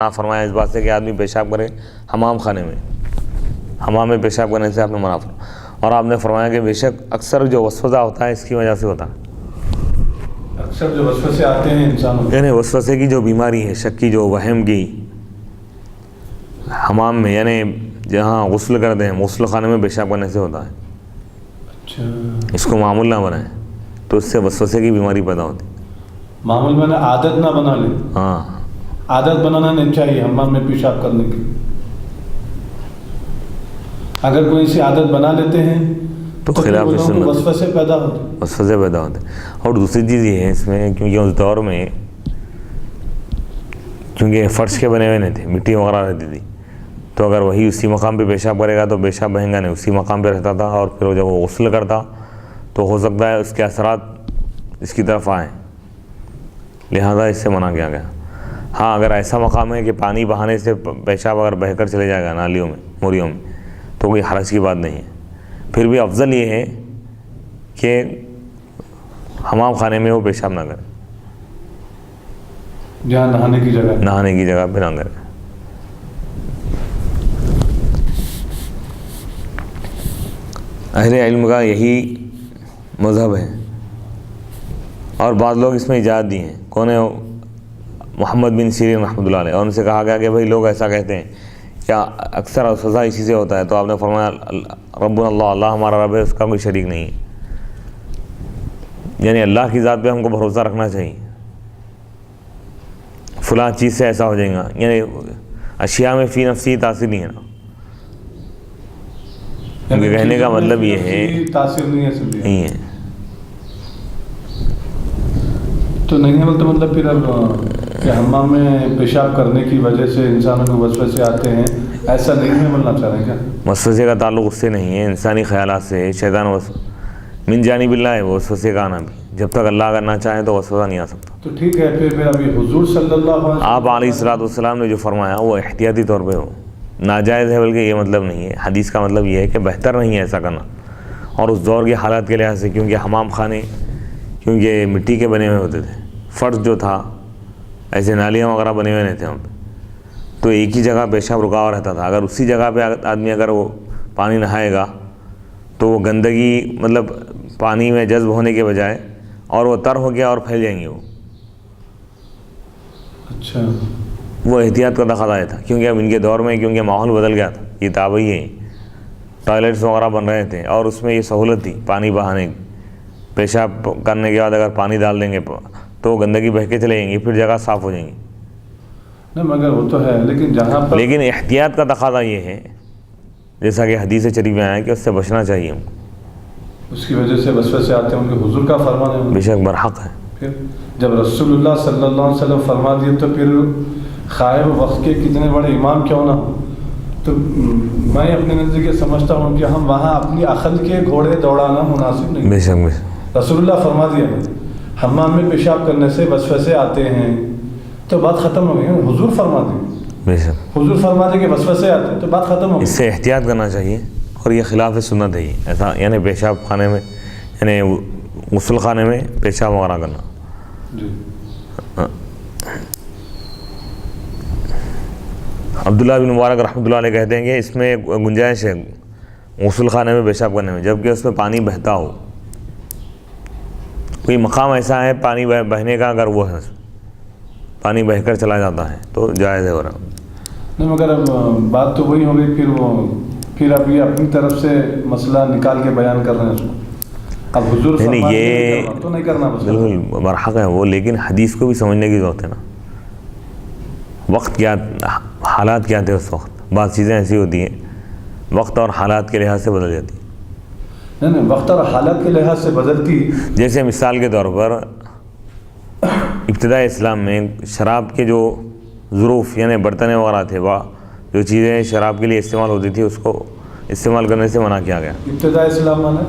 فرمایا اس بات سے کہ آدمی پیشاب کرے حمام خانے میں، حمام میں پیشاب کرنے سے آپ نے منع فرمایا، اور آپ نے فرمایا کہ بے شک اکثر جو وسوسہ ہوتا ہے اس کی وجہ سے ہوتا ہے، اکثر جو وسوسے آتے ہیں انسانوں یعنی وسوسے کی جو بیماری ہے، شک کی، جو وہم کی، حمام میں یعنی جہاں غسل کرتے ہیں غسل خانے میں پیشاب کرنے سے ہوتا ہے۔ اچھا، اس کو معمول نہ بنائیں تو اس سے وسوسے کی بیماری پیدا ہوتی ہے۔ معمول میں نے عادت نہ بنا لیں، ہاں، عادت بنانا نہیں چاہیے حمام میں پیشاب کرنے کی۔ اگر کوئی سی عادت بنا لیتے ہیں تو خلاف سنت، وسوسے پیدا ہوتے ہیں، وسوسے پیدا ہوتے ہیں۔ اور دوسری چیز یہ ہے اس میں، کیونکہ اس دور میں کیونکہ فرش کے بنے ہوئے نہیں تھے، مٹی وغیرہ رہتی تھی، تو اگر وہی اسی مقام پہ پیشاب کرے گا تو پیشاب بہے گا نہیں، اسی مقام پہ رہتا تھا، اور پھر جب وہ غسل کرتا تو ہو سکتا ہے اس کے اثرات اس کی طرف آئیں، لہذا اس سے منع کیا گیا۔ ہاں، اگر ایسا مقام ہے کہ پانی بہانے سے پیشاب اگر بہہ کر چلے جائے گا نالیوں میں، موریوں میں، تو کوئی حرج کی بات نہیں ہے۔ پھر بھی افضل یہ ہے کہ حمام خانے میں وہ پیشاب نہ کرے، جہاں نہانے کی جگہ، نہانے کی جگہ پہ نہ کرے۔ اہل علم کا یہی مذہب ہے، اور بعض لوگ اس میں اجازت دی ہیں۔ کون ہے؟ محمد بن سیرین رحمۃ اللہ علیہ، اور ان سے کہا گیا کہ بھائی لوگ ایسا کہتے ہیں کیا اکثر سزا اسی سے ہوتا ہے، تو آپ نے فرمایا ربنا اللہ، اللہ ہمارا رب ہے، اس کا کوئی شریک نہیں ہے، یعنی اللہ کی ذات پہ ہم کو بھروسہ رکھنا چاہیے۔ فلاں چیز سے ایسا ہو جائے گا، یعنی اشیاء میں فی نفسی تاثیر نہیں ہے نا، کیونکہ کہنے کا مطلب یہ ہے تاثیر نہیں ہے، سمجھے نہیں ہے، تو نہیں ہے مطلب پھر اب کہ حمام میں پیشاب کرنے کی وجہ سے انسانوں کو وسوسے آتے ہیں، ایسا نہیں ہے بولنا چاہ رہے ہیں کیا؟ وسوسے کا تعلق اس سے نہیں ہے، انسانی خیالات سے ہے، شیطان من جانب اللہ ہے وہ وسوسے کا آنا بھی، جب تک اللہ اگر نہ چاہے تو وسوسہ نہیں آ سکتا۔ تو ٹھیک ہے، پھر ابھی حضور صلی اللہ علیہ وسلم آپ علیہ الصلوۃ والسلام نے جو فرمایا وہ احتیاطی طور پہ ہو، ناجائز ہے، بلکہ یہ مطلب نہیں ہے، حدیث کا مطلب یہ ہے کہ بہتر نہیں ہے ایسا کرنا، اور اس دور کے حالات کے لحاظ سے، کیونکہ حمام خانے کیونکہ مٹی کے بنے ہوئے ہوتے تھے، فرش جو تھا ایسے نالیاں وغیرہ بنے ہوئے نہیں تھے وہاں پہ، تو ایک ہی جگہ پیشاب رکا ہوا رہتا تھا، اگر اسی جگہ پہ آدمی اگر وہ پانی نہائے گا تو وہ گندگی مطلب پانی میں جذب ہونے کے بجائے اور وہ تر ہو گیا اور پھیل جائیں گے وہ۔ اچھا، وہ احتیاط کا تقاضا تھا، کیونکہ اب ان کے دور میں کیونکہ ماحول بدل گیا تھا، یہ تابعی ہے، ٹوائلٹس وغیرہ بن رہے تھے، اور اس میں یہ سہولت تھی پانی بہانے کی، پیشاب کرنے کے بعد اگر پانی ڈال دیں گے تو گندگی بہہ کے چلے جائیں گی، پھر جگہ صاف ہو جائیں گی۔ نہیں مگر وہ تو ہے، لیکن جہاں پر لیکن احتیاط کا تقاضا یہ ہے، جیسا کہ حدیث شریف میں آیا ہے کہ اس سے بچنا چاہیے ہم کو، اس کی وجہ سے وسوسے آتے ہیں، ان کے حضور کا فرمان ہے، بے شک برحق ہے۔ پھر جب رسول اللہ صلی اللہ علیہ وسلم فرما دیے تو پھر خواہ وقت کے کتنے بڑے امام کیوں نہ ہو، تو میں اپنے نزدیک سمجھتا ہوں کہ ہم وہاں اپنی عقل کے گھوڑے دوڑانا مناسب نہیں۔ بے شک بے شک، رسول اللہ فرما دیا حمام میں پیشاب کرنے سے وسوسے آتے ہیں، تو بات ختم ہو گئی، حضور فرما دی، بے شک، حضور فرما دے کہ وسوسے آتے ہیں تو بات ختم ہو اس گئی۔ سے احتیاط کرنا چاہیے، اور یہ خلاف سنت ہے، یہ ایسا یعنی پیشاب خانے میں یعنی غسل خانے میں پیشاب وغیرہ کرنا۔ جی، عبداللہ بن مبارک رحمۃ اللہ علیہ کہتے ہیں کہ اس میں گنجائش ہے غسل خانے میں پیشاب کرنے میں، جبکہ اس میں پانی بہتا ہو، کوئی مقام ایسا ہے پانی بہنے کا، اگر وہ ہے پانی بہہ کر چلا جاتا ہے تو جائز ہے۔ اور نہیں مگر اب بات تو وہی ہو گئی، پھر اب یہ اپنی طرف سے مسئلہ نکال کے بیان کر رہے ہیں اس کو، اب حضور نہیں فرما یہ دے تو نہیں کرنا بس۔ بالکل برحق ہے وہ، لیکن حدیث کو بھی سمجھنے کی ضرورت ہے نا، وقت کیا، حالات کیا تھے اس وقت، بعض چیزیں ایسی ہوتی ہیں وقت اور حالات کے لحاظ سے بدل جاتی ہیں۔ نہیں وقت اور حالات کے لحاظ سے بدلتی، جیسے مثال کے طور پر ابتدائی اسلام میں شراب کے جو ظروف یعنی برتن وغیرہ تھے، وہ جو چیزیں شراب کے لیے استعمال ہوتی تھی اس کو استعمال کرنے سے منع کیا گیا۔ ابتدائی اسلام میں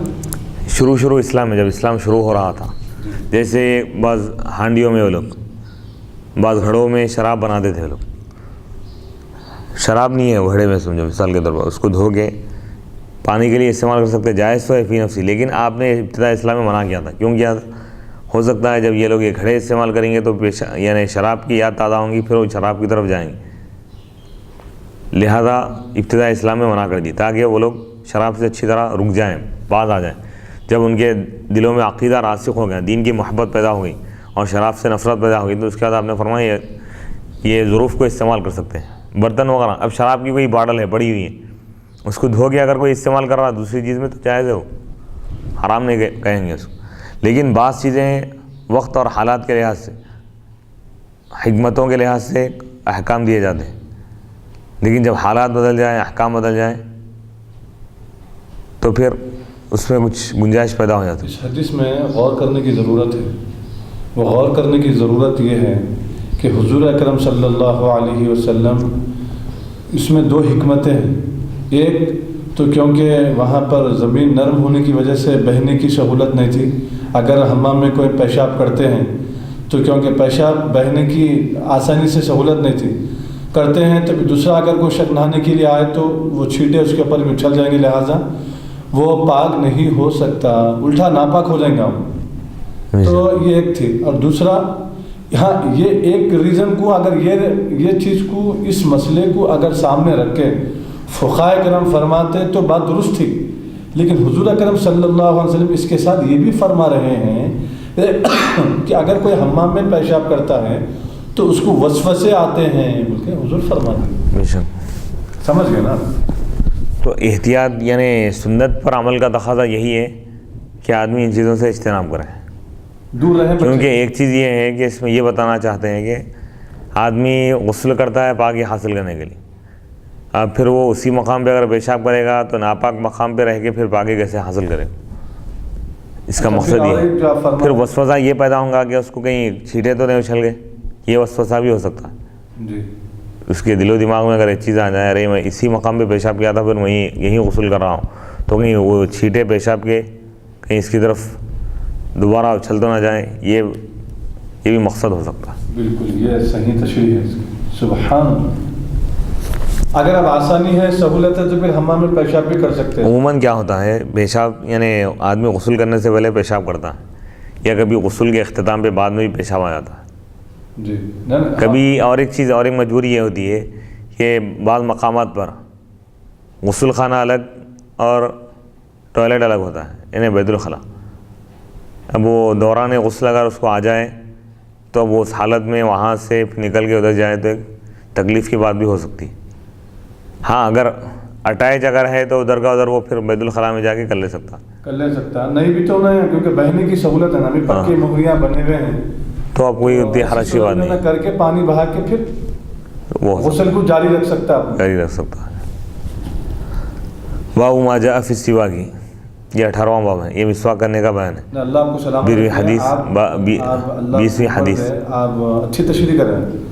شروع اسلام میں، جب اسلام شروع ہو رہا تھا، جیسے بعض ہانڈیوں میں وہ لوگ، بعض گھڑوں میں شراب بناتے تھے وہ لوگ، شراب نہیں ہے وہ گھڑے میں، سمجھو مثال کے طور پر اس کو دھو کے پانی کے لیے استعمال کر سکتے، جائز تو ہے فی نفسی، لیکن آپ نے ابتدائی اسلام میں منع کیا تھا۔ کیوں کیا تھا؟ ہو سکتا ہے جب یہ لوگ یہ گھڑے استعمال کریں گے تو یعنی شراب کی یاد تازہ ہوں گی، پھر وہ شراب کی طرف جائیں گے، لہذا ابتدا اسلام میں منع کر دی تاکہ وہ لوگ شراب سے اچھی طرح رک جائیں، باز آ جائیں۔ جب ان کے دلوں میں عقیدہ راسخ ہو گیا، دین کی محبت پیدا ہو گئی اور شراب سے نفرت پیدا ہو گئی، تو اس کے بعد آپ نے فرمایا یہ ظروف کو استعمال کر سکتے ہیں، برتن وغیرہ۔ اب شراب کی کوئی باٹل ہے پڑی ہوئی ہے، اس کو دھو کے اگر کوئی استعمال کر رہا دوسری چیز میں تو جائز ہے، وہ حرام نہیں کہیں گے اس کو۔ لیکن بعض چیزیں وقت اور حالات کے لحاظ سے، حکمتوں کے لحاظ سے احکام دیے جاتے ہیں، لیکن جب حالات بدل جائیں، احکام بدل جائیں تو پھر اس میں کچھ گنجائش پیدا ہو جاتی ہے۔ اس حدیث میں غور کرنے کی ضرورت ہے۔ وہ غور کرنے کی ضرورت یہ ہے کہ حضور اکرم صلی اللہ علیہ وسلم، اس میں دو حکمتیں ہیں۔ ایک تو کیونکہ وہاں پر زمین نرم ہونے کی وجہ سے بہنے کی سہولت نہیں تھی، اگر حمام میں کوئی پیشاب کرتے ہیں تو کیونکہ پیشاب بہنے کی آسانی سے سہولت نہیں تھی، کرتے ہیں تو دوسرا اگر کوئی شخص نہانے کے لیے آئے تو وہ چھینٹے اس کے اوپر بھی اچھل جائیں گے، لہٰذا وہ پاک نہیں ہو سکتا، الٹا ناپاک ہو جائیں گے ہم۔ تو یہ ایک تھی۔ اور دوسرا یہاں یہ ایک ریزن کو اگر یہ چیز کو، اس مسئلے کو اگر سامنے رکھ کے فقہاء کرام فرماتے تو بات درست تھی، لیکن حضور اکرم صلی اللہ علیہ وسلم اس کے ساتھ یہ بھی فرما رہے ہیں کہ اگر کوئی حمام میں پیشاب کرتا ہے تو اس کو وسوسے آتے ہیں، بلکہ حضور فرماتے ہیں۔ سمجھ گئے نا؟ تو احتیاط یعنی سنت پر عمل کا تقاضا یہی ہے کہ آدمی ان چیزوں سے اجتناب کرے، دور رہے۔ کیونکہ ایک چیز یہ ہے کہ اس میں یہ بتانا چاہتے ہیں کہ آدمی غسل کرتا ہے پاکی حاصل کرنے کے لیے، اب پھر وہ اسی مقام پہ اگر پیشاب کرے گا تو ناپاک مقام پہ رہ کے پھر پاکی کیسے حاصل کرے گا؟ اس کا مقصد یہ ہے۔ پھر وسوسہ یہ پیدا ہوگا کہ اس کو کہیں چھینٹے تو نہیں اچھل گئے، یہ وسوسہ بھی ہو سکتا ہے جی۔ اس کے دل و دماغ میں اگر ایک چیز آ جائے، ارے میں اسی مقام پہ پیشاب کیا تھا، پھر میں یہیں غسل کر رہا ہوں، تو کہیں وہ چھینٹے پیشاب کے کہیں اس کی طرف دوبارہ اچھل تو نہ جائیں، یہ بھی مقصد ہو سکتا ہے۔ بالکل، یہ صحیح تشریح ہے۔ سبحان اللہ۔ اگر اب آسانی ہے، سہولت ہے، تو پھر حمام میں پیشاب بھی کر سکتے ہیں۔ عموماً کیا ہوتا ہے، پیشاب یعنی آدمی غسل کرنے سے پہلے پیشاب کرتا ہے، یا کبھی غسل کے اختتام پہ بعد میں بھی پیشاب آ جاتا ہے جی۔ کبھی۔ اور ایک چیز، اور ایک مجبوری یہ ہوتی ہے کہ بعض مقامات پر غسل خانہ الگ اور ٹوائلٹ الگ ہوتا ہے، یعنی بیت الخلاء۔ اب وہ دوران غسل اگر اس کو آ جائے تو اب وہ اس حالت میں وہاں سے نکل کے ادھر جائے تو ایک تکلیف کی بات بھی ہو سکتی ہے۔ ہاں اگر اٹیچ اگر ہے تو ادھر کا ادھر وہ پھر بیت الخلاء میں جا کے کر لے سکتا نہیں بھی تو نہیں، کیونکہ بہنے کی سہولت ہے نا، ابھی پکے مہریاں بنے ہوئے ہیں، تو اب کوئی اتنی حرج کی بات نہیں کر کے پانی بہا کے پھر وہ غسل کو جاری رکھ سکتا ہے، جاری رکھ سکتا ہے۔ باب ما جاء فی السواک، یہ 18واں باب ہے، یہ مسواک کرنے کا بیان ہے۔ اللہ آپ کو سلامت بیسویں حدیث، 20ویں حدیث۔ آپ اچھی تشریح کر رہے ہیں،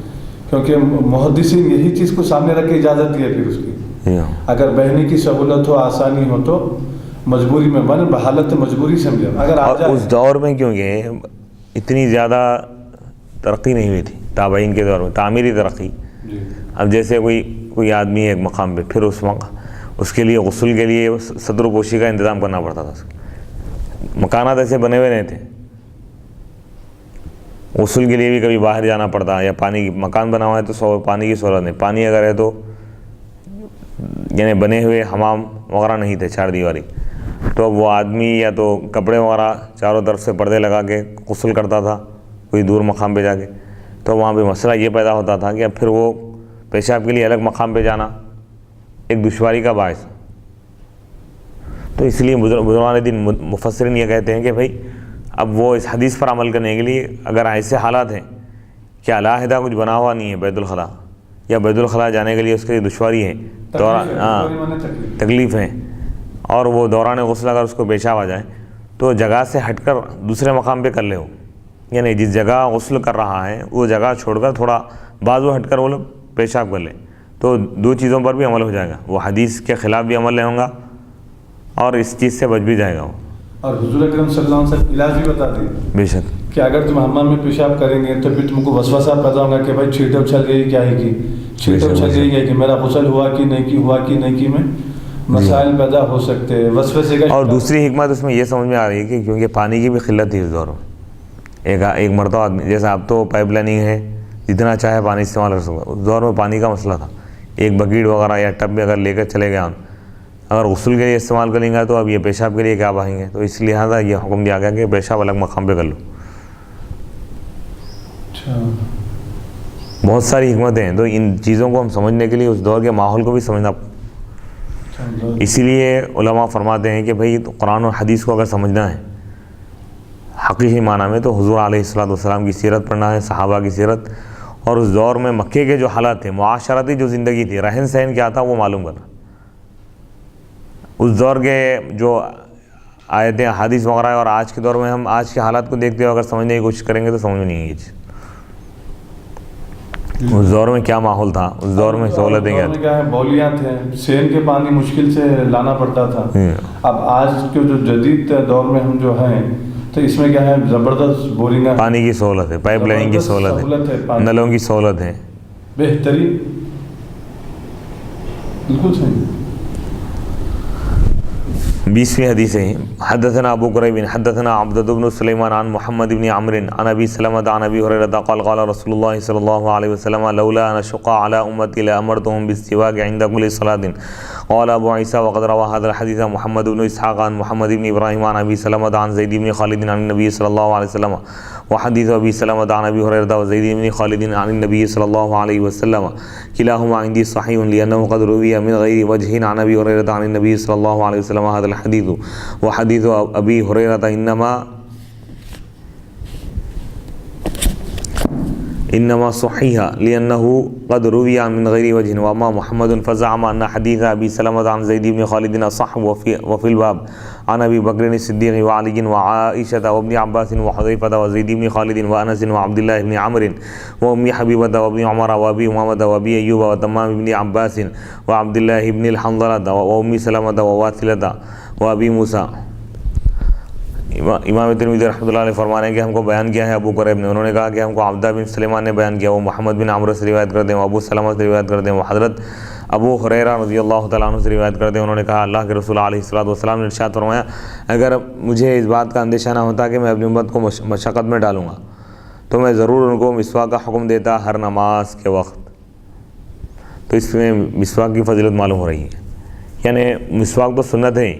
کیونکہ محدثین یہی چیز کو سامنے رکھ کے اجازت دی ہے پھر اس کی۔ اگر بہنے کی سہولت ہو، آسانی ہو تو مجبوری میں من بحالت مجبوری سمجھے اگر آ جائے۔ اس دور میں کیونکہ اتنی زیادہ ترقی نہیں ہوئی تھی، تابعین کے دور میں تعمیری ترقی۔ اب جیسے کوئی آدمی ایک مقام پہ، پھر اس کے لیے غسل کے لیے صدر و پوشی کا انتظام کرنا پڑتا تھا، مکانات ایسے بنے ہوئے نہیں تھے، غسل کے لیے بھی کبھی باہر جانا پڑتا، یا پانی کی مکان بنا ہوا ہے تو پانی کی سہولت نہیں، پانی اگر ہے تو یعنی بنے ہوئے حمام وغیرہ نہیں تھے چار دیواری، تو وہ آدمی یا تو کپڑے وغیرہ چاروں طرف سے پردے لگا کے غسل کرتا تھا کوئی دور مقام پہ جا کے، تو وہاں پہ مسئلہ یہ پیدا ہوتا تھا کہ اب پھر وہ پیشاب کے لیے الگ مقام پہ جانا ایک دشواری کا باعث۔ تو اس لیے بزرگان دین مفسرین یہ کہتے ہیں کہ بھائی اب وہ اس حدیث پر عمل کرنے کے لیے اگر ایسے حالات ہیں کہ علیحدہ کچھ بنا ہوا نہیں ہے بیت الخلاء، یا بیت الخلاء جانے کے لیے اس کے لیے دشواری ہے، تکلیف ہے، اور وہ دوران غسل اگر اس کو پیشاب آ جائے تو جگہ سے ہٹ کر دوسرے مقام پہ کر لے، ہو یعنی جس جگہ غسل کر رہا ہے وہ جگہ چھوڑ کر تھوڑا بازو ہٹ کر وہ لوگ پیشاب کر لے، تو دو چیزوں پر بھی عمل ہو جائے گا، وہ حدیث کے خلاف بھی عمل نہیں ہوگا اور اس چیز سے بچ بھی جائے گا وہ۔ اور حضور اکرم صلی اللہ علیہ وسلم علاج بھی بتا دیں بے شک کہ اگر تم حمام میں پیشاب کریں گے تو پھر تم کو وسوسہ پیدا ہوگا کہ بھائی چھینٹے اچھل گئی کیا ہی کی، چھینٹے اچھل گئی کہ میرا غسل ہوا کہ نہیں کی، ہوا کہ نہیں کی، میں مسائل پیدا ہو سکتے ہیں وسوسے کا۔ اور دوسری حکمت اس میں یہ سمجھ میں آ رہی ہے کہ کیونکہ پانی کی بھی قلت تھی اس دور میں، ایک مرتبہ آدمی جیسا اب تو پائپ لائننگ ہے جتنا چاہے پانی استعمال کر سکتا، اس دور میں پانی کا مسئلہ تھا ایک بکیٹ وغیرہ یا ٹب میں اگر لے کر چلے گئے اگر غسل کے لیے استعمال کریں گے تو اب یہ پیشاب کے لیے کیا بہائیں گے، تو اس لہٰذا یہ حکم دیا گیا کہ پیشاب الگ مقام پہ کر لو۔ بہت ساری حکمتیں ہیں، تو ان چیزوں کو ہم سمجھنے کے لیے اس دور کے ماحول کو بھی سمجھنا، اسی لیے علماء فرماتے ہیں کہ بھئی قرآن و حدیث کو اگر سمجھنا ہے حقیقی معنی میں تو حضور علیہ الصلوۃ والسلام کی سیرت پڑھنا ہے، صحابہ کی سیرت، اور اس دور میں مکے کے جو حالات تھے، معاشرتی جو زندگی تھی، رہن سہن کیا تھا، وہ معلوم کرنا۔ اس دور کے جو آیتیں حدیث وغیرہ اور آج کے دور میں ہم آج کے حالات کو دیکھتے ہوئے اگر سمجھنے کی کوشش کریں گے تو سمجھ میں نہیں آئے گی۔ اس دور میں کیا ماحول تھا، اس دور میں سہولتیں کیا تھیں، بولیاں تھے، سین کے پانی مشکل سے لانا پڑتا تھا۔ اب آج کے جو جدید دور میں ہم جو ہیں تو اس میں کیا ہے، زبردست بورنگ، پانی کی سہولت ہے، پائپ لائن کی سہولت ہے، نلوں کی سہولت ہے، بہترین، بالکل صحیح۔ 20ویں حدیث ہے، حدثنا ابو قریب حدثنا عبدۃ بن سلیمان عن محمد بن عمرو عن ابی سلمۃ عن ابی ہریرہ قال قال رسول اللہ صلی اللہ علیہ وسلم لولا ان اشق على امتی لامرتهم بالسواک عند كل صلاة قال ابو عیسیٰ وقد روى هذا الحديث محمد بن اسحاق عن محمد بن ابراہیم عن ابی سلمۃ عن زید بن خالد عن النبی صلی اللہ علیہ وسلم وحديث ابی سلمۃ عن ابی ہریرہ وزید بن خالد عن النبی صلی اللہ علیہ وسلم كلاهما عندي صحيح لأنه قد روي من غير وجه عن ابی ہریرہ عن النبی صلی اللہ علیہ وسلم هذا الحديث وحديث ابی ہریرہ انما صحیح لأنه قد روی من غیر وجہ وما محمد فزعم ان حدیث ابی سلمۃ عن زید بن خالد صح وفي الباب عن ابی بکر الصدیق وعلی وعائشة وابن عباس وحذیفة وزید بن خالد وانس وعبد الله بن عمرو وام حبیبة وابن عمر وابی امامة وابی ایوب وتمام بن عباس وعبد الله بن الحنظلة وام سلمة وواثلة وابی موسیٰ۔ امام ترمذی رحمۃ اللہ علیہ فرما رہے ہیں کہ ہم کو بیان کیا ہے ابو قریب نے، انہوں نے کہا کہ ہم کو عبدہ بن سلیمان نے بیان کیا، وہ محمد بن عمرو سے روایت کرتے ہیں، وہ ابو سلمہ سے روایت کرتے ہیں، وہ حضرت ابو ہریرہ رضی اللہ تعالیٰ عنہ سے روایت کرتے ہیں، انہوں نے کہا اللہ کے رسول علیہ الصلوۃ والسلام نے ارشاد فرمایا اگر مجھے اس بات کا اندیشہ نہ ہوتا کہ میں اپنی امت کو مشقت میں ڈالوں گا تو میں ضرور ان کو مسواک کا حکم دیتا ہر نماز کے وقت۔ تو اس میں مسواک کی فضیلت معلوم ہو رہی ہے، یعنی مسواک تو سنت ہے،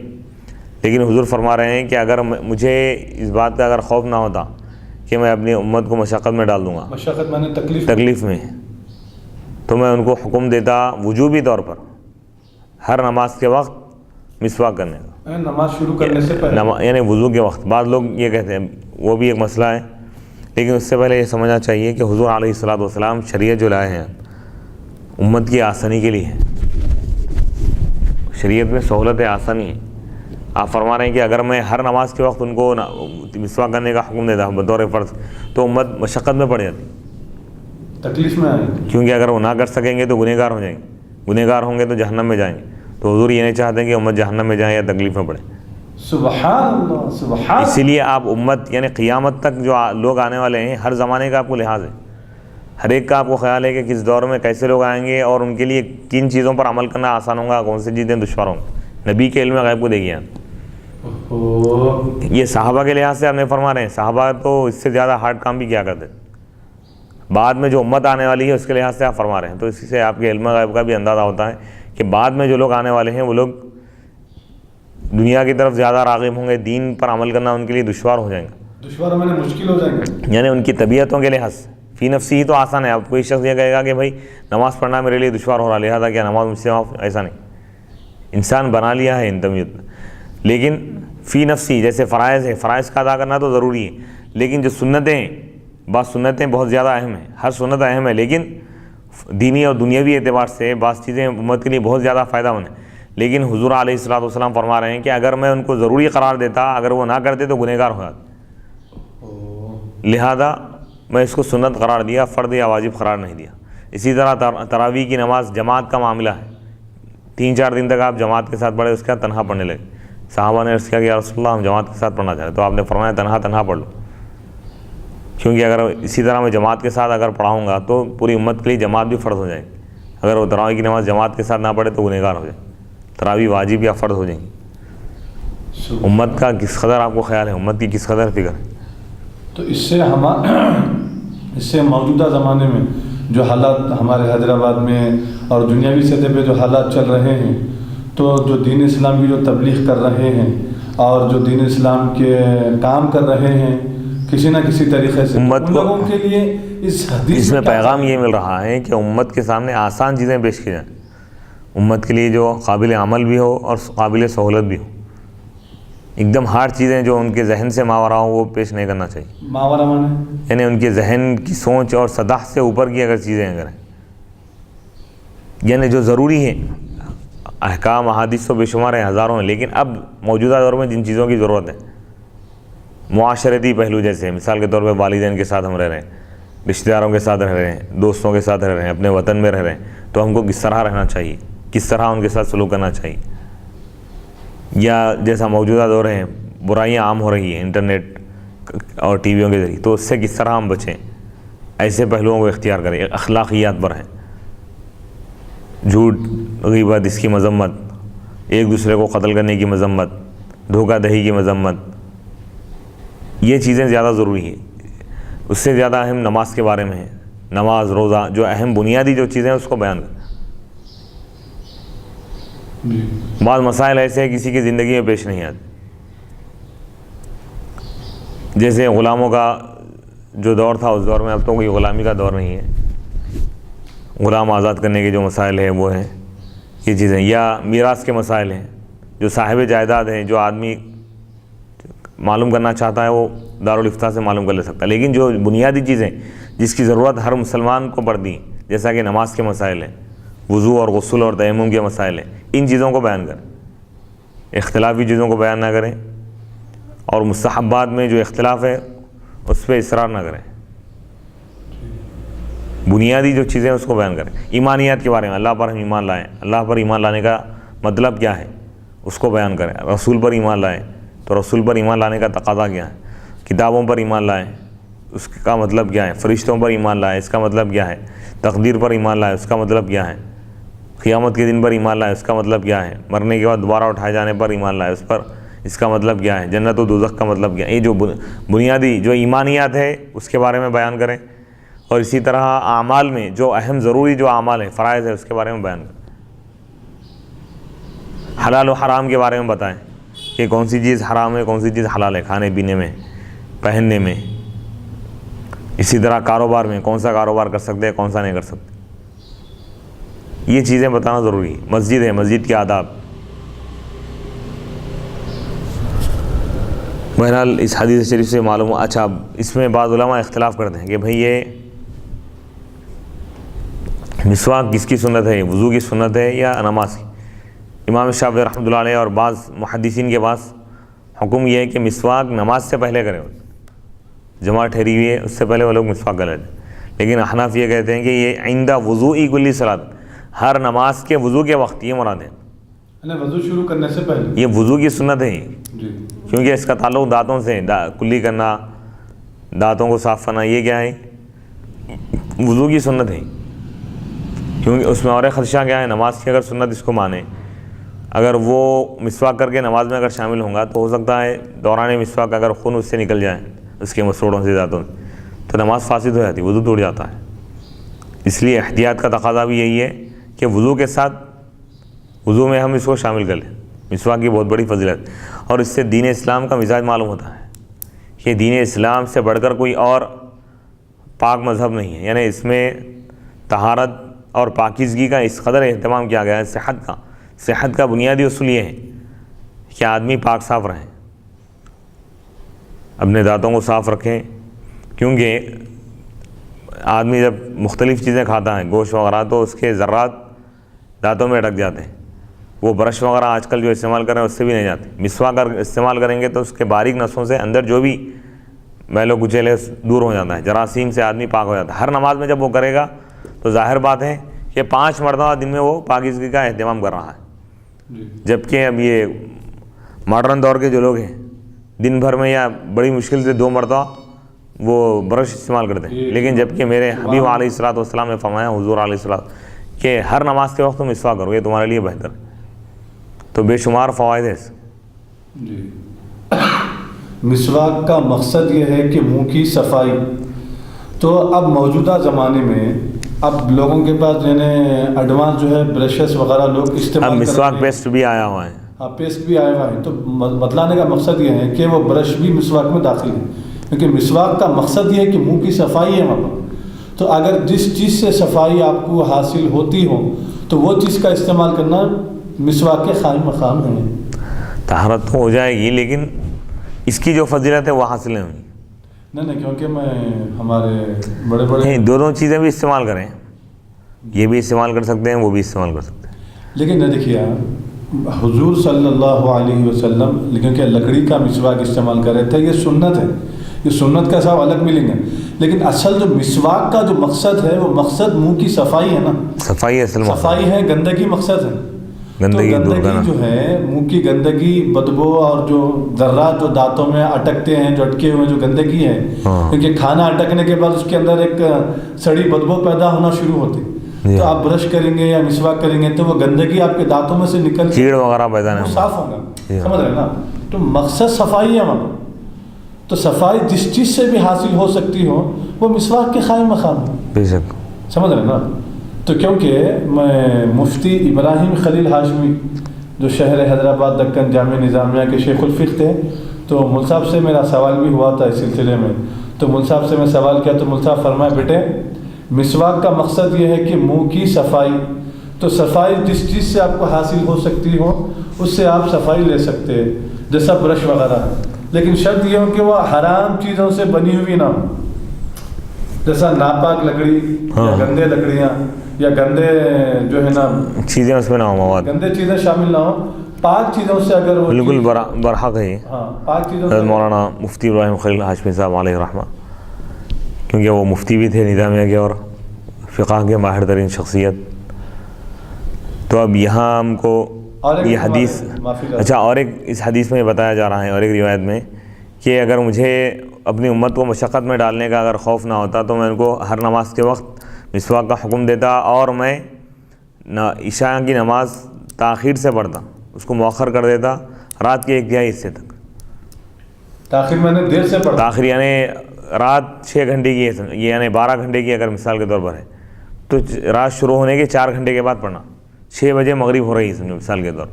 لیکن حضور فرما رہے ہیں کہ اگر مجھے اس بات کا اگر خوف نہ ہوتا کہ میں اپنی امت کو مشقت میں ڈال دوں گا، مشقت میں نے تکلیف میں، تو میں ان کو حکم دیتا وجوبی طور پر ہر نماز کے وقت مسواک کرنے کا، نماز شروع کرنے سے پہلے، یعنی وضو کے وقت۔ بعض لوگ یہ کہتے ہیں، وہ بھی ایک مسئلہ ہے، لیکن اس سے پہلے یہ سمجھنا چاہیے کہ حضور علیہ الصلوۃ والسلام شریعت جو لائے ہیں امت کی آسانی کے لیے ہے، شریعت میں سہولت آسانی ہے۔ آپ فرما رہے ہیں کہ اگر میں ہر نماز کے وقت ان کو مسواک کرنے کا حکم دیتا بطور فرض تو امت مشقت میں پڑ جاتی، تکلیف میں آئے، کیونکہ اگر وہ نہ کر سکیں گے تو گنہگار ہو جائیں گے، گنہگار ہوں گے تو جہنم میں جائیں گے، تو حضور یہ نہیں چاہتے کہ امت جہنم میں جائیں یا تکلیف میں پڑے۔ سبحان اللہ، سبحان۔ اسی لیے آپ امت یعنی قیامت تک جو لوگ آنے والے ہیں ہر زمانے کا آپ کو لحاظ ہے، ہر ایک کا آپ کو خیال ہے کہ کس دور میں کیسے لوگ آئیں گے اور ان کے لیے کن چیزوں پر عمل کرنا آسان ہوگا، کون سی چیزیں دشوار ہوں گی۔ نبی کے علم غیب کو دیکھیے، یہ صحابہ کے لحاظ سے آپ نے فرما رہے ہیں، صحابہ تو اس سے زیادہ ہارڈ کام بھی کیا کرتے، بعد میں جو امت آنے والی ہے اس کے لحاظ سے آپ فرما رہے ہیں، تو اسی سے آپ کے علم غیب کا بھی اندازہ ہوتا ہے کہ بعد میں جو لوگ آنے والے ہیں وہ لوگ دنیا کی طرف زیادہ راغب ہوں گے، دین پر عمل کرنا ان کے لیے دشوار ہو جائیں گا، دشوار میں مشکل ہو جائیں گے، یعنی ان کی طبیعتوں کے لحاظ سے فی نفسی ہی تو آسان ہے۔ آپ کوئی شخص یہ کہے گا کہ بھائی نماز پڑھنا میرے لیے دشوار ہو رہا، لہٰذا کیا نماز مجھ سے معاف، ایسا نہیں، انسان بنا لیا ہے ان طبیعت میں، لیکن فی نفسی جیسے فرائض ہے، فرائض کا ادا کرنا تو ضروری ہے، لیکن جو سنتیں ہیں، بعض سنتیں بہت زیادہ اہم ہیں، ہر سنت اہم ہے، لیکن دینی اور دنیاوی اعتبار سے بعض چیزیں امت کے لیے بہت زیادہ فائدہ مند ہیں، لیکن حضور علیہ الصلوۃ والسلام فرما رہے ہیں کہ اگر میں ان کو ضروری قرار دیتا، اگر وہ نہ کرتے تو گنہگار ہو جاتے، لہذا میں اس کو سنت قرار دیا، فرض یا واجب قرار نہیں دیا۔ اسی طرح تراویح کی نماز جماعت کا معاملہ ہے، 3-4 دن تک آپ جماعت کے ساتھ پڑھے، اس کے بعد تنہا پڑھنے لگے، صحابہ نے عرض کیا کہ یا رسول اللہ ہم جماعت کے ساتھ پڑھنا چاہتے ہیں، تو آپ نے فرمایا تنہا پڑھ لو، کیونکہ اگر اسی طرح میں جماعت کے ساتھ اگر پڑھاؤں گا تو پوری امت کے لیے جماعت بھی فرض ہو جائے گی، اگر وہ تراویح کی نماز جماعت کے ساتھ نہ پڑھے تو گنہگار ہو جائے، تراویح واجب یا فرض ہو جائیں گی۔ امت کا کس قدر آپ کو خیال ہے، امت کی کس قدر فکر ہے؟ تو اس سے موجودہ زمانے میں جو حالات ہمارے حیدرآباد میں اور دنیاوی سطح پہ جو حالات چل رہے ہیں، تو جو دین اسلام کی جو تبلیغ کر رہے ہیں اور جو دین اسلام کے کام کر رہے ہیں کسی نہ کسی طریقے سے، امت ان کو لوگوں کے لیے اس حدیث میں پیغام یہ مل رہا ہے کہ امت کے سامنے آسان چیزیں پیش کی جائیں، امت کے لیے جو قابل عمل بھی ہو اور قابل سہولت بھی ہو. ایک دم ہارڈ چیزیں جو ان کے ذہن سے ماورا ہوں وہ پیش نہیں کرنا چاہیے. ماورا مانے یعنی ان کے ذہن کی سوچ اور سطح سے اوپر کی اگر چیزیں اگر ہیں، یعنی جو ضروری ہیں احکام احادیث تو بے شمار ہیں، ہزاروں ہیں، لیکن اب موجودہ دور میں جن چیزوں کی ضرورت ہے، معاشرتی پہلو جیسے مثال کے طور پہ والدین کے ساتھ ہم رہ رہے ہیں، رشتہ داروں کے ساتھ رہ رہے ہیں، دوستوں کے ساتھ رہ رہے ہیں، اپنے وطن میں رہ رہے ہیں، تو ہم کو کس طرح رہنا چاہیے، کس طرح ان کے ساتھ سلوک کرنا چاہیے. یا جیسا موجودہ دور ہے برائیاں عام ہو رہی ہیں انٹرنیٹ اور ٹی ویوں کے ذریعے، تو اس سے کس طرح ہم بچیں، ایسے پہلوؤں کو اختیار کریں. اخلاقیات پر ہیں، جھوٹ، غیبت، اس کی مذمت، ایک دوسرے کو قتل کرنے کی مذمت، دھوکہ دہی کی مذمت، یہ چیزیں زیادہ ضروری ہیں. اس سے زیادہ اہم نماز کے بارے میں ہے، نماز، روزہ، جو اہم بنیادی جو چیزیں ہیں اس کو بیان کریں. بعض مسائل ایسے ہیں کسی کی زندگی میں پیش نہیں آتے، جیسے غلاموں کا جو دور تھا اس دور میں، اب تو کوئی غلامی کا دور نہیں ہے. غلام آزاد کرنے کے جو مسائل ہیں وہ ہیں یہ چیزیں، یا میراث کے مسائل ہیں، جو صاحب جائیداد ہیں، جو آدمی معلوم کرنا چاہتا ہے وہ دارالافتاء سے معلوم کر لے سکتا ہے. لیکن جو بنیادی چیزیں جس کی ضرورت ہر مسلمان کو پڑتی ہیں، جیسا کہ نماز کے مسائل ہیں، وضو اور غسل اور تیمم کے مسائل ہیں، ان چیزوں کو بیان کریں، اختلافی چیزوں کو بیان نہ کریں، اور مستحبات میں جو اختلاف ہے اس پہ اصرار نہ کریں. بنیادی جو چیزیں اس کو بیان کریں. ایمانیات کے بارے میں، اللہ پر ہم ایمان لائیں، اللہ پر ایمان لانے کا مطلب کیا ہے اس کو بیان کریں. رسول پر ایمان لائیں تو رسول پر ایمان لانے کا تقاضا کیا ہے، کتابوں پر ایمان لائیں اس کا مطلب کیا ہے، فرشتوں پر ایمان لائیں اس کا مطلب کیا ہے، تقدیر پر ایمان لائیں اس کا مطلب کیا ہے، قیامت کے دن پر ایمان لائیں اس کا مطلب کیا ہے، مرنے کے بعد دوبارہ اٹھائے جانے پر ایمان لائیں اس پر، اس کا مطلب کیا ہے، جنت و دوزخ کا مطلب کیا ہے. یہ جو بنیادی جو ایمانیات ہے اس کے بارے میں بیان کریں. اور اسی طرح اعمال میں جو اہم ضروری جو اعمال ہیں، فرائض ہے، اس کے بارے میں بیان کریں. حلال و حرام کے بارے میں بتائیں کہ کون سی چیز حرام ہے، کون سی چیز حلال ہے، کھانے پینے میں، پہننے میں. اسی طرح کاروبار میں کون سا کاروبار کر سکتے ہیں، کون سا نہیں کر سکتے، یہ چیزیں بتانا ضروری ہے. مسجد ہے، مسجد کے آداب. بہرحال اس حدیث شریف سے معلوم. اچھا، اس میں بعض علماء اختلاف کرتے ہیں کہ بھئی یہ مسواک کس کی سنت ہے، وضو کی سنت ہے یا نماز کی. امام شافعی رحمۃ اللہ علیہ اور بعض محدثین کے پاس حکم یہ ہے کہ مسواک نماز سے پہلے کریں. جماعت ٹھہری ہوئی ہے اس سے پہلے وہ لوگ مسواک کر لیتے ہیں. لیکن احناف یہ کہتے ہیں کہ یہ عند وضوء کل صلاۃ، ہر نماز کے وضو کے وقت، یہ مراد ہے. وضو شروع کرنے سے پہلے یہ وضو کی سنت ہے جی، کیونکہ اس کا تعلق دانتوں سے، کلی کرنا، دانتوں کو صاف کرنا، یہ کیا ہے، وضو کی سنت ہے. کیونکہ اس میں اور ایک خدشہ کیا ہے، نماز کی اگر سنت اس کو مانے، اگر وہ مسواک کر کے نماز میں اگر شامل ہوں گا تو ہو سکتا ہے دوران مسواک اگر خون اس سے نکل جائے، اس کے مسوڑوں سے، دانتوں سے، تو نماز فاسد ہو جاتی، وضو ٹوٹ جاتا ہے. اس لیے احتیاط کا تقاضا بھی یہی ہے کہ وضو کے ساتھ، وضو میں ہم اس کو شامل کر لیں. مسواک کی بہت بڑی فضیلت، اور اس سے دین اسلام کا مزاج معلوم ہوتا ہے کہ دین اسلام سے بڑھ کر کوئی اور پاک مذہب نہیں ہے. یعنی اس میں طہارت اور پاکیزگی کا اس قدر اہتمام کیا گیا ہے. صحت کا بنیادی اصول یہ ہے کہ آدمی پاک صاف رہیں، اپنے دانتوں کو صاف رکھیں. کیونکہ آدمی جب مختلف چیزیں کھاتا ہے، گوشت وغیرہ، تو اس کے ذرات دانتوں میں اٹک جاتے ہیں. وہ برش وغیرہ آج کل جو استعمال کر رہے ہیں اس سے بھی نہیں جاتے. مسواک اگر استعمال کریں گے تو اس کے باریک نسوں سے اندر جو بھی میل و کچیل ہے دور ہو جاتا ہے، جراثیم سے آدمی پاک ہو جاتا ہے. ہر نماز میں جب وہ کرے گا تو ظاہر بات ہے کہ 5 مرتبہ دن میں وہ پاکیزگی کا اہتمام کر رہا ہے. جبکہ اب یہ ماڈرن دور کے جو لوگ ہیں دن بھر میں یا بڑی مشکل سے 2 مرتبہ وہ برش استعمال کرتے ہیں. لیکن جبکہ میرے حبیب علیہ الصلوۃ والسلام نے فرمایا، حضور علیہ الصلوۃ، کہ ہر نماز کے وقت تم مسواک کرو، یہ تمہارے لیے بہتر ہے. تو بے شمار فوائد ہے اس. جی، مسواک کا مقصد یہ ہے کہ منہ کی صفائی. تو اب موجودہ زمانے میں اب لوگوں کے پاس یعنی ایڈوانس جو ہے برشز وغیرہ لوگ استعمال اب مسواک کرتے ہیں. پیسٹ بھی آیا ہوا ہے. ہاں پیسٹ بھی آیا ہوا ہے. تو بتلانے کا مقصد یہ ہے کہ وہ برش بھی مسواک میں داخل ہے, کیونکہ مسواک کا مقصد یہ ہے کہ منہ کی صفائی ہے وہاں پر. تو اگر جس چیز سے صفائی آپ کو حاصل ہوتی ہو تو وہ چیز کا استعمال کرنا مسواک کے قائم مقام ہے. طہارت تو ہو جائے گی لیکن اس کی جو فضیلت ہے وہ حاصل نہیں ہوگی. نہیں کیونکہ میں ہمارے بڑے بڑے نہیں, دونوں چیزیں بھی استعمال کریں, یہ بھی استعمال کر سکتے ہیں وہ بھی استعمال کر سکتے ہیں. لیکن نہ دیکھیے حضور صلی اللہ علیہ وسلم کیونکہ لکڑی کا مسواک استعمال کر رہے تھے, یہ سنت ہے, یہ سنت کا سب الگ ملیں گے. لیکن اصل جو مسواک کا جو مقصد ہے وہ مقصد منہ کی صفائی ہے نا, صفائی اصل مقصد صفائی ہے, گندگی مقصد ہے. گندگی تو دور کرنا جو ہے منہ کی گندگی, بدبو اور جو ذرات جو دانتوں میں اٹکتے ہیں, جو اٹکے ہوئے جو گندگی ہے, کیونکہ کھانا اٹکنے کے بعد اس کے اندر ایک سڑی بدبو پیدا ہونا شروع ہوتی, تو آپ برش کریں گے یا مسواک کریں گے تو وہ گندگی آپ کے دانتوں میں سے نکل کیڑ وغیرہ پیدا نہیں صاف ہوگا, سمجھ رہے نا. تو مقصد صفائی ہے وہاں. تو صفائی جس چیز سے بھی حاصل ہو سکتی ہو وہ مسواک کے قائم مقام ہے, بے شک, سمجھ رہے نا. تو کیونکہ میں مفتی ابراہیم خلیل ہاشمی جو شہر حیدرآباد دکن جامعہ نظامیہ کے شیخ الفقہ تھے, تو مول صاحب سے میرا سوال بھی ہوا تھا اس سلسلے میں. تو مول صاحب سے میں سوال کیا تو مول صاحب فرمائے بیٹے مسواک کا مقصد یہ ہے کہ منہ کی صفائی, تو صفائی جس چیز سے آپ کو حاصل ہو سکتی ہو اس سے آپ صفائی لے سکتے ہیں, جیسا برش وغیرہ ہے. لیکن شرط یہ ہو کہ وہ حرام چیزوں سے بنی ہوئی نہ ہو, جیسا ناپاک لکڑی یا گندے لکڑیاں یا گندے جو ہے نا چیزیں اس میں نہ ہو, مواد گندے چیزیں شامل نہ ہو. پاک چیزوں سے اگر وہ بالکل برحق ہے. ہاں پاک چیزوں سے حضرت مولانا مفتی ابراہیم خلیل ہاشمی صاحب علیہ رحمہ, کیونکہ وہ مفتی بھی تھے نظامیہ کے اور فقہ کے ماہر ترین شخصیت. تو اب یہاں ہم کو یہ حدیث, اچھا, اور ایک اس حدیث میں بتایا جا رہا ہے اور ایک روایت میں کہ اگر مجھے اپنی امت کو مشقت میں ڈالنے کا اگر خوف نہ ہوتا تو میں ان کو ہر نماز کے وقت مسواک کا حکم دیتا اور میں عشاء کی نماز تاخیر سے پڑھتا, اس کو مؤخر کر دیتا رات کے 1/3 حصے تک. تاخیر میں نے دیر سے پڑھا, تاخیر یعنی رات 6 گھنٹے کی ہے, یعنی 12 گھنٹے کی اگر مثال کے طور پر ہے تو رات شروع ہونے کے 4 گھنٹے کے بعد پڑھنا. 6 بجے مغرب ہو رہی ہے سمجھو مثال کے طور,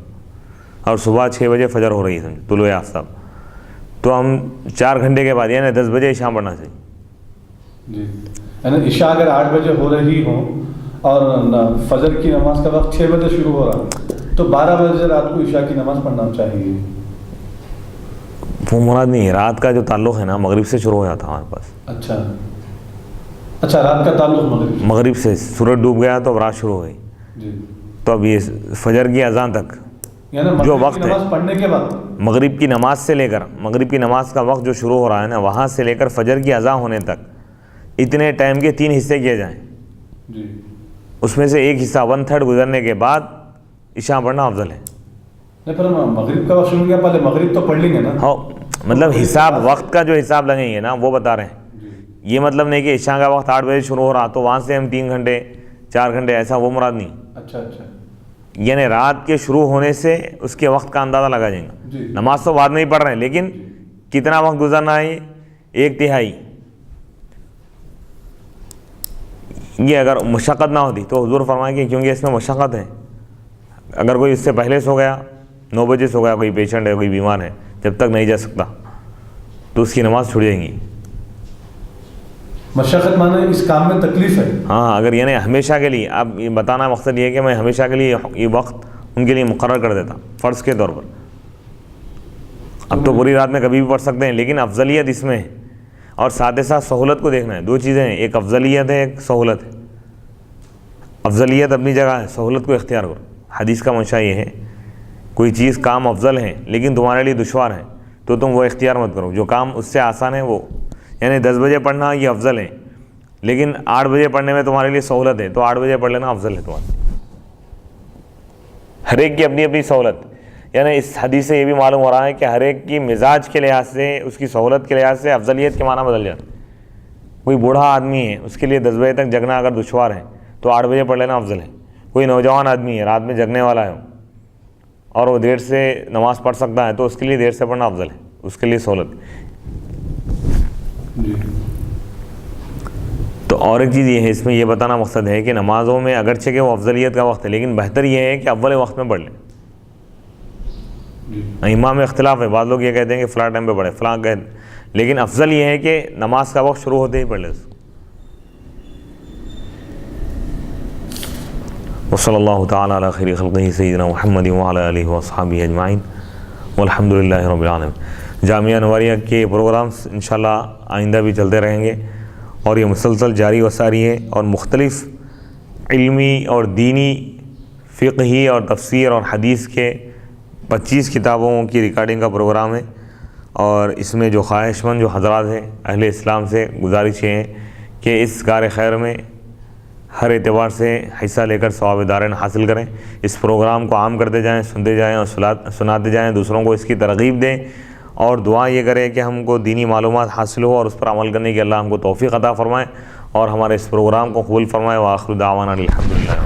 اور صبح 6 بجے فجر ہو رہی ہے سمجھو طلوع آفتاب, تو ہم 4 گھنٹے کے بعد یعنی 10 بجے عشاء پڑھنا چاہیے. جی یعنی عشاء اگر 8 بجے ہو رہی ہو اور فجر کی نماز کا وقت 6 بجے شروع ہو رہا تو 12 بجے رات کو عشاء کی نماز پڑھنا چاہیے. وہ مراد نہیں ہے, رات کا جو تعلق ہے نا مغرب سے شروع ہو جاتا ہمارے پاس. اچھا رات کا تعلق مغرب سے, سورج ڈوب گیا تو اب رات شروع ہو گئی. جی تو اب یہ فجر کی اذان تک یعنی جو وقت ہے نماز پڑھنے کے بعد مغرب کی نماز سے لے کر مغرب کی نماز کا وقت جو شروع ہو رہا ہے نا وہاں سے لے کر فجر کی اذان ہونے تک اتنے ٹائم کے 3 حصے کیے جائیں. جی اس میں سے ایک حصہ 1/3 گزرنے کے بعد عشاء پڑھنا افضل ہے. نہیں پر مغرب کا وقت شروع کیا, پہلے مغرب تو پڑھ لیں گے نا. ہاں مطلب حساب وقت کا جو حساب لگیں گے نا وہ بتا رہے ہیں. یہ مطلب نہیں کہ عشاء کا وقت 8 بجے شروع ہو رہا تو وہاں سے ہم 3 گھنٹے 4 گھنٹے, ایسا وہ مراد نہیں. اچھا یعنی رات کے شروع ہونے سے اس کے وقت کا اندازہ لگا جائے گا. نماز تو بعد میں ہی پڑھ رہے ہیں لیکن کتنا وقت گزرنا ہے, 1/3. یہ اگر مشقت نہ ہوتی تو حضور فرمائیں کہ کیونکہ اس میں مشقت ہے, اگر کوئی اس سے پہلے سو گیا 9 بجے سو گیا, کوئی پیشنٹ ہے کوئی بیمار ہے جب تک نہیں جا سکتا تو اس کی نماز چھوڑ جائیں گی. مشقت مانے اس کام میں تکلیف ہے. ہاں اگر یعنی ہمیشہ کے لیے, اب یہ بتانا مقصد یہ ہے کہ میں ہمیشہ کے لیے یہ وقت ان کے لیے مقرر کر دیتا فرض کے طور پر. اب تو پوری رات میں کبھی بھی پڑھ سکتے ہیں لیکن افضلیت اس میں ہے اور ساتھ ساتھ سہولت کو دیکھنا ہے. 2 چیزیں ہیں, ایک افضلیت ہے ایک سہولت ہے. افضلیت اپنی جگہ ہے, سہولت کو اختیار کرو. حدیث کا منشا یہ ہے کوئی چیز کام افضل ہے لیکن تمہارے لیے دشوار ہے تو تم وہ اختیار مت کرو. جو کام اس سے آسان ہے وہ, یعنی 10 بجے پڑھنا یہ افضل ہے لیکن 8 بجے پڑھنے میں تمہارے لیے سہولت ہے تو 8 بجے پڑھ لینا افضل ہے تمہارے. ہر ایک کی اپنی اپنی سہولت. یعنی اس حدیث سے یہ بھی معلوم ہو رہا ہے کہ ہر ایک کی مزاج کے لحاظ سے, اس کی سہولت کے لحاظ سے افضلیت کے معنی بدل جاتے. کوئی بوڑھا آدمی ہے اس کے لیے 10 بجے تک جگنا اگر دشوار ہے تو 8 بجے پڑھ لینا افضل ہے. کوئی نوجوان آدمی ہے رات میں جگنے والا ہے اور وہ دیر سے نماز پڑھ سکتا ہے تو اس کے لیے دیر سے پڑھنا افضل ہے, اس کے لیے سہولت. تو تو اور ایک چیز یہ ہے، اس میں یہ بتانا مقصد ہے کہ نمازوں میں اگرچہ کہ وہ افضلیت کا وقت ہے، لیکن بہتر یہ ہے کہ اول وقت میں پڑھ لیں۔ امام میں اختلاف ہے، بعض لوگ یہ کہتے ہیں کہ فلاں ٹائم پہ پڑھے، فلاں لیکن افضل یہ ہے کہ نماز کا وقت شروع ہوتے ہی پڑھ لیں۔ وصلی اللہ تعالیٰ علی خیر خلقہ سیدنا محمد وعلی آلہ واصحابہ اجمعین والحمد للہ رب العالمین۔ جامعہ انوریہ کے پروگرامز انشاءاللہ آئندہ بھی چلتے رہیں گے، اور یہ مسلسل جاری و ساری ہے، اور مختلف علمی اور دینی، فقہی اور تفسیر اور حدیث کے 25 کتابوں کی ریکارڈنگ کا پروگرام ہے، اور اس میں جو خواہش مند جو حضرات ہیں اہل اسلام سے گزارش یہ ہے کہ اس کار خیر میں ہر اعتبار سے حصہ لے کر ثواب دارین حاصل کریں۔ اس پروگرام کو عام کرتے جائیں، سنتے جائیں اور سناتے جائیں، دوسروں کو اس کی ترغیب دیں، اور دعا یہ کریں کہ ہم کو دینی معلومات حاصل ہو اور اس پر عمل کرنے کی اللہ ہم کو توفیق عطا فرمائے، اور ہمارے اس پروگرام کو قبول فرمائے۔ وآخر دعوانا الحمدللہ۔